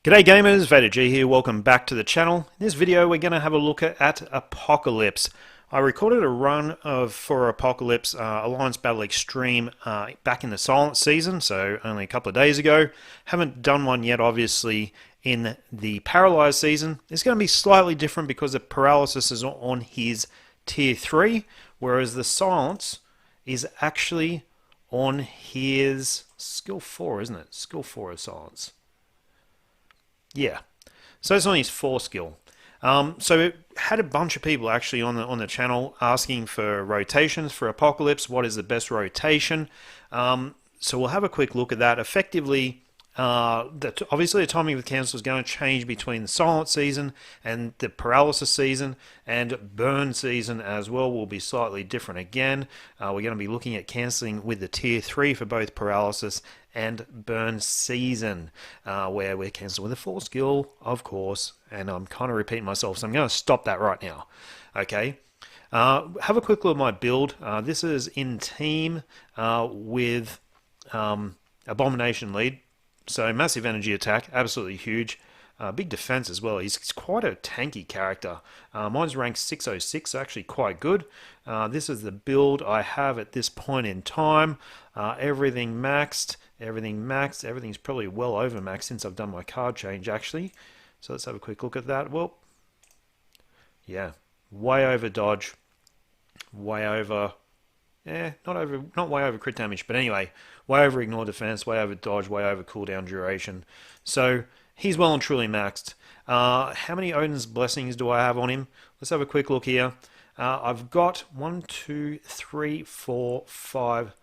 G'day gamers, Vader G here, welcome back to the channel. In this video we're going to have a look at Apocalypse. I recorded a run for Apocalypse Alliance Battle Extreme back in the Silent season, so only a couple of days ago. Haven't done one yet obviously in the Paralyzed season. It's going to be slightly different because the Paralysis is on his tier 3, whereas the Silence is actually on his skill 4, isn't it? Skill 4 of Silence. Yeah, so it's on his 4 skill. So it had a bunch of people actually on the channel asking for rotations for Apocalypse. What is the best rotation? So we'll have a quick look at that. Effectively, obviously the timing of the cancel is going to change between the Silent season and the Paralysis season, and Burn season as well will be slightly different again. We're going to be looking at cancelling with the tier 3 for both Paralysis and Burn season, where we're cancelling with a 4 skill, of course, and I'm kind of repeating myself, so I'm going to stop that right now. Okay, have a quick look at my build. This is in team with Abomination lead, so massive energy attack, absolutely huge. Big defense as well. He's quite a tanky character. Mine's ranked 606, so actually quite good. This is the build I have at this point in time. Everything maxed. Everything's probably well over max since I've done my card change actually. So let's have a quick look at that. Well, yeah, way over dodge, way over, not way over crit damage, but anyway, way over ignore defense, way over dodge, way over cooldown duration. So he's well and truly maxed. How many Odin's Blessings do I have on him? Let's have a quick look here. I've got 1, 2, 3, 4, 5,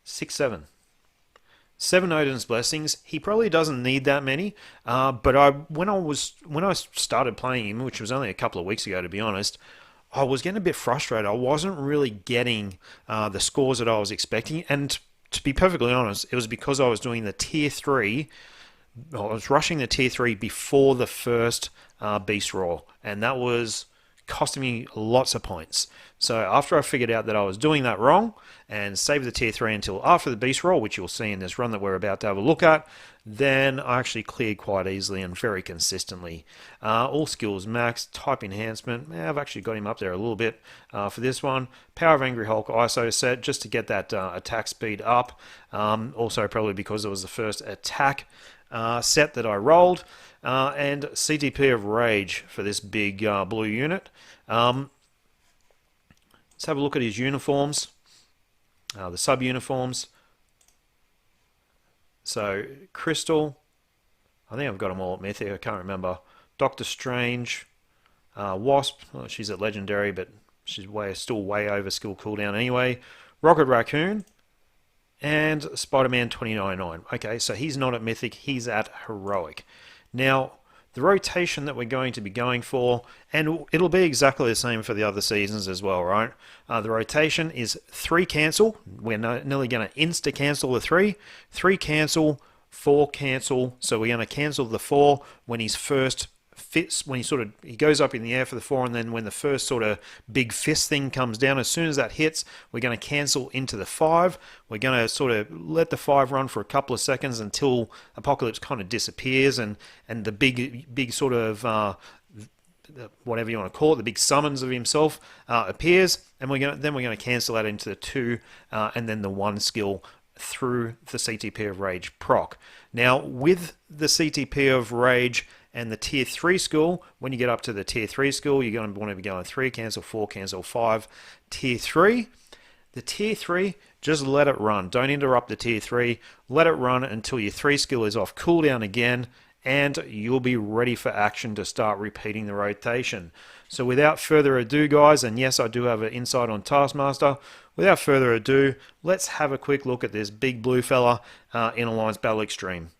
6, 7. 7 Odin's Blessings. He probably doesn't need that many, but when I started playing him, which was only a couple of weeks ago to be honest, I was getting a bit frustrated. I wasn't really getting the scores that I was expecting, and to be perfectly honest, it was because I was doing the tier 3. I was rushing the tier 3 before the first Beast Roar, and that was costing me lots of points. So after I figured out that I was doing that wrong and saved the tier 3 until after the Beast Roar, which you'll see in this run that we're about to have a look at, then I actually cleared quite easily and very consistently. All skills max, type enhancement, I've actually got him up there a little bit for this one. Power of Angry Hulk ISO set just to get that attack speed up. Also probably because it was the first attack set that I rolled, and CTP of Rage for this big blue unit. Let's have a look at his uniforms, the sub-uniforms. So, Crystal, I think I've got them all at Mythic, I can't remember. Doctor Strange, Wasp, well, she's at Legendary, but she's still way over skill cooldown anyway. Rocket Raccoon, and Spider-Man 2099. Okay, so he's not at Mythic, he's at Heroic. Now, the rotation that we're going to be going for, and it'll be exactly the same for the other seasons as well, right? The rotation is 3 cancel. We're nearly going to insta-cancel the 3. 3 cancel, 4 cancel. So we're going to cancel the 4 when he's first fits, when he goes up in the air for the 4, and then when the first sort of big fist thing comes down, as soon as that hits, we're going to cancel into the 5. We're going to sort of let the 5 run for a couple of seconds until Apocalypse kind of disappears, and the big sort of whatever you want to call it, the big summons of himself appears, and we're going to cancel that into the 2 and then the 1 skill through the CTP of Rage proc. Now with the CTP of Rage and the tier 3 skill, when you get up to the tier 3 skill, you're going to want to be going 3 cancel, 4 cancel, 5. Tier 3, the tier 3, just let it run. Don't interrupt the tier 3. Let it run until your 3 skill is off cooldown again, and you'll be ready for action to start repeating the rotation. So without further ado, guys, and yes, I do have an insight on Taskmaster. Without further ado, let's have a quick look at this big blue fella in Alliance Battle Extreme.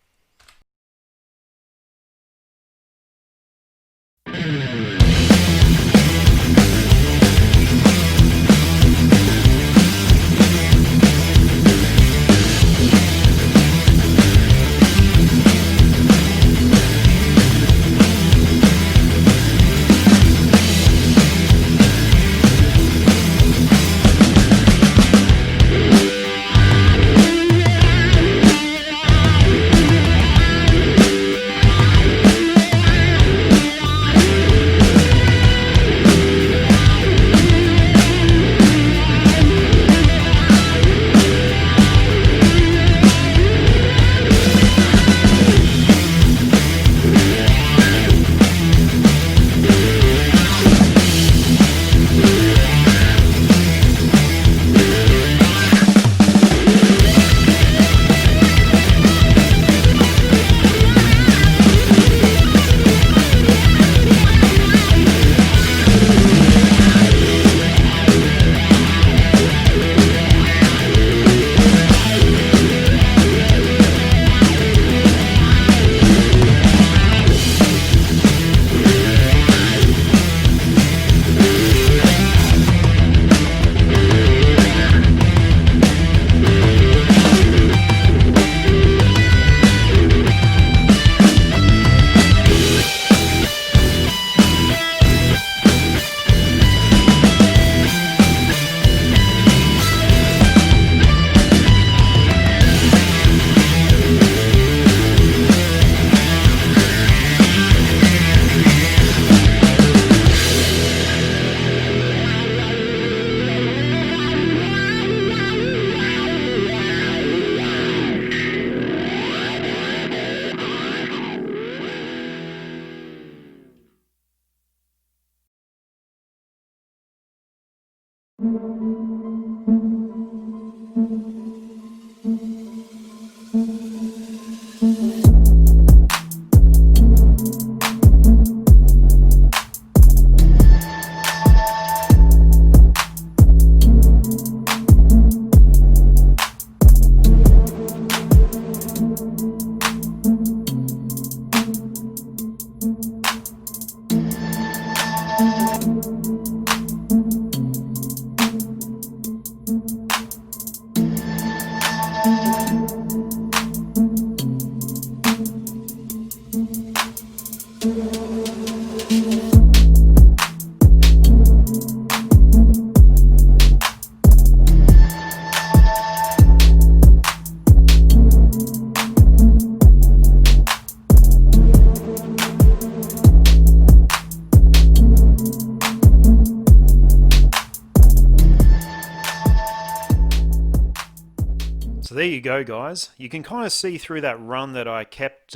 So there you go, guys. You can kind of see through that run that I kept.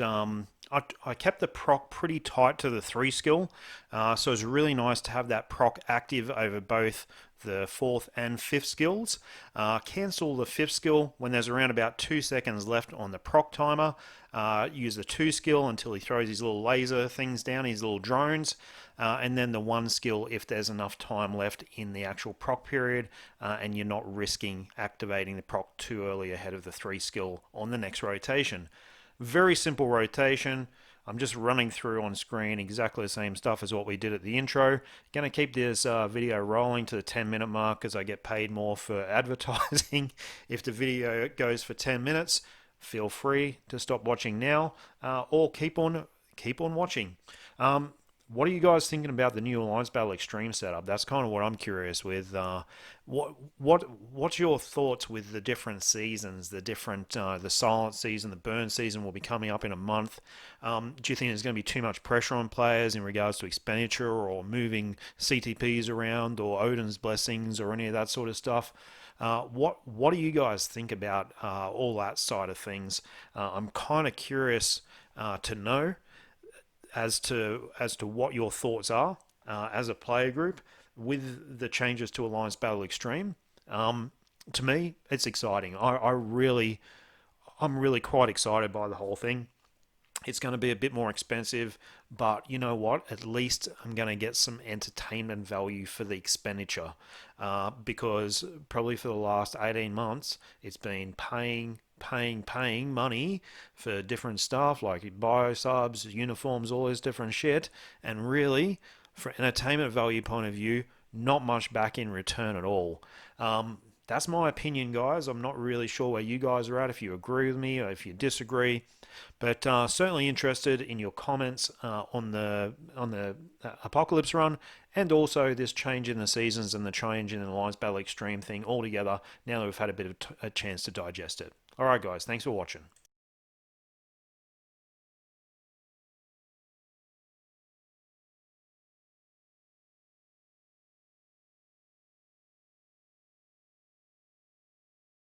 I kept the proc pretty tight to the 3 skill, so it's really nice to have that proc active over both the 4th and 5th skills. Cancel the 5th skill when there's around about 2 seconds left on the proc timer. Use the 2 skill until he throws his little laser things down, his little drones, and then the 1 skill if there's enough time left in the actual proc period and you're not risking activating the proc too early ahead of the 3 skill on the next rotation. Very simple rotation. I'm just running through on screen exactly the same stuff as what we did at the intro. Going to keep this video rolling to the 10-minute mark because I get paid more for advertising. If the video goes for 10 minutes, feel free to stop watching now or keep on watching. What are you guys thinking about the new Alliance Battle Extreme setup? That's kind of what I'm curious with. What's your thoughts with the different seasons? The different the Silent season, the Burn season will be coming up in a month. Do you think there's going to be too much pressure on players in regards to expenditure or moving CTPs around or Odin's blessings or any of that sort of stuff? What do you guys think about all that side of things? I'm kind of curious to know as to what your thoughts are as a player group with the changes to Alliance Battle Extreme. To me, it's exciting. I'm really quite excited by the whole thing. It's going to be a bit more expensive, but you know what? At least I'm going to get some entertainment value for the expenditure because probably for the last 18 months, it's been paying money for different stuff like bio subs, uniforms, all this different shit, and really, for entertainment value point of view, not much back in return at all. That's my opinion, guys. I'm not really sure where you guys are at, if you agree with me or if you disagree, but certainly interested in your comments on the Apocalypse run, and also this change in the seasons and the change in the Alliance Battle Extreme thing altogether. Now that we've had a bit of a chance to digest it. All right, guys. Thanks for watching.